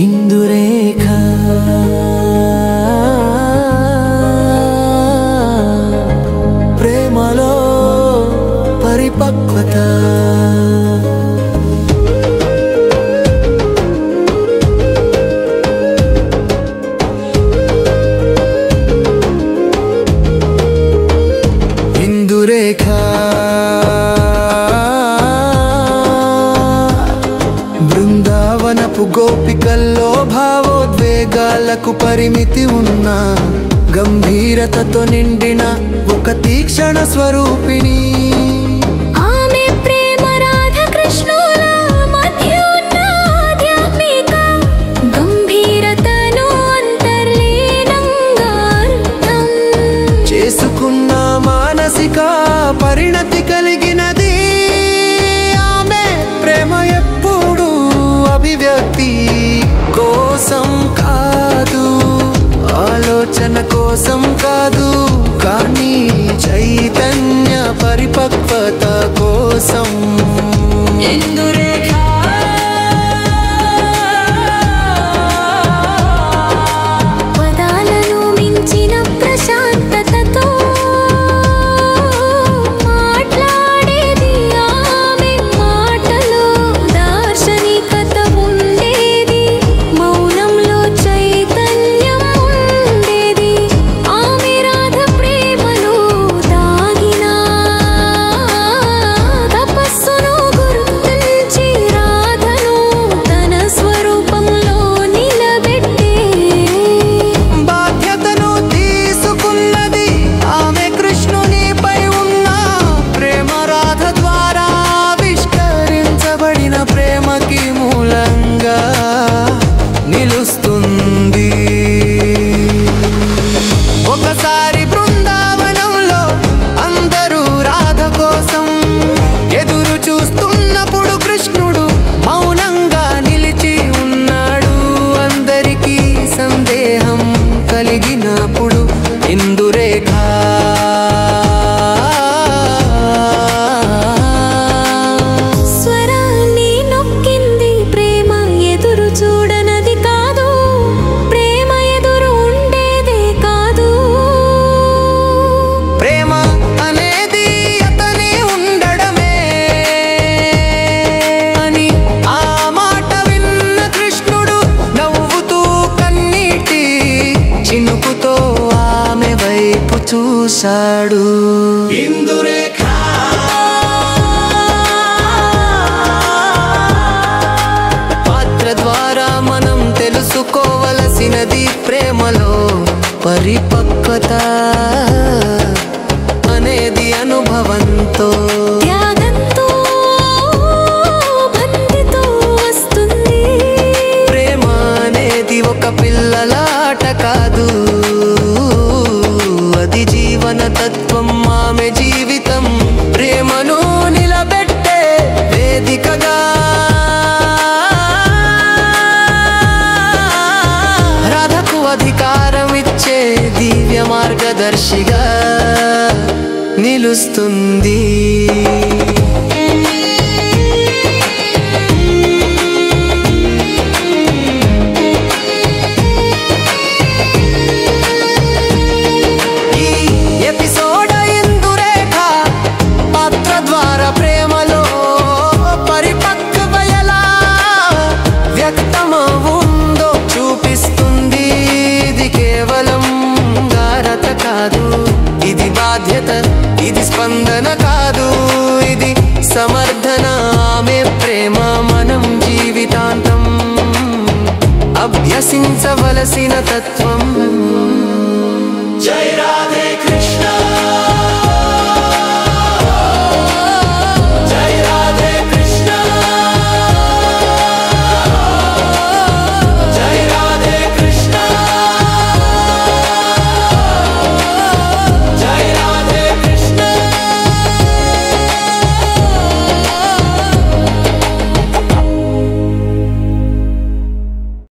ఇందురేఖ ప్రేమలో పరిపక్వత ఇందురేఖ బృందావనపు గోపికల్లో భావోద్వేగాలకు పరిమితి ఉన్న గంభీరతతో నిండిన ఒక తీక్షణ స్వరూపిణి. ఆమె ప్రేమ రాధాకృష్ణుల మధ్య ఉన్న ఆధ్యాత్మిక గంభీరతను అంతర్లీనంగా అర్థం చేసుకున్న మానసిక పరిణతి కలిగినది. ఆమె ప్రేమ ఎప్పుడు అభివ్యక్తి కోసం కాదు, ఆలోచన కోసం కాదు, కానీ చైతన్య పరిపక్వత కోసం. ఇందురేఖ పదాలను మించిన ప్రశాంతతతో మాట్లాడేది ఆమె మాటలో దార్శనికత ఉండేది, మౌనంలో చైతన్యం ఉండేది. ఆమె రాధ ప్రేమలో దాగిన తపస్సును గుర్తించి రాధను తన స్వరూపంలో నిలబెట్టే బాధ్యతను తీసుకున్నది. ఆమె కృష్ణునిపై ఉన్న ప్రేమ రాధ ద్వారా ఆవిష్కరించబడిన ప్రేమకి మూలంగా నిలుస్తుంది. ఒకసారి బృందావనంలో అందరూ రాధ కోసం ఎదురు చూస్తున్నప్పుడు కృష్ణుడు మౌనంగా నిలిచి ఉన్నాడు. అందరికీ సందేహం కలిగినప్పుడు ఇందురేఖ స్వరాన్ని నొక్కింది. ప్రేమ ఎదురు చూడనది కాదు, ప్రేమ ఎదురు ఉండేదే కాదు. ప్రేమ అనేది అతని ఉండడమే అని ఆ మాట విన్న కృష్ణుడు నవ్వుతూ కన్నీటి చినుకుతో ఆమె వైపు చూశాడు. ఇందురేఖ పాత్ర ద్వారా మనం తెలుసుకోవలసినది ప్రేమలో పరిపక్వత అనేది అనుభవంతో త్యాగంతో బంధితో వస్తుంది. ప్రేమ అనేది ఒక పిల్లలాట కాదు, అది జీవన తత్వం. ఆమె జీవితం ప్రేమను నిలబెట్టే వేదికగా, రాధకు అధికారం ఇచ్చే దివ్య మార్గదర్శిగా నిలుస్తుంది. ఈ ఎపిసోడ్ ఇందురేఖ పాత్ర ద్వారా ప్రేమలో పరిపక్వత ఎలా వ్యక్తమవుందో చూపిస్తుంది. ఇది కేవలం గారత కాదు, ఇది బాధ్యత, ఇది స్పందన కాదు, ఇది సమర్థన. ఆమె ప్రేమ మనం జీవితాంతం అభ్యసించవలసిన తత్వం.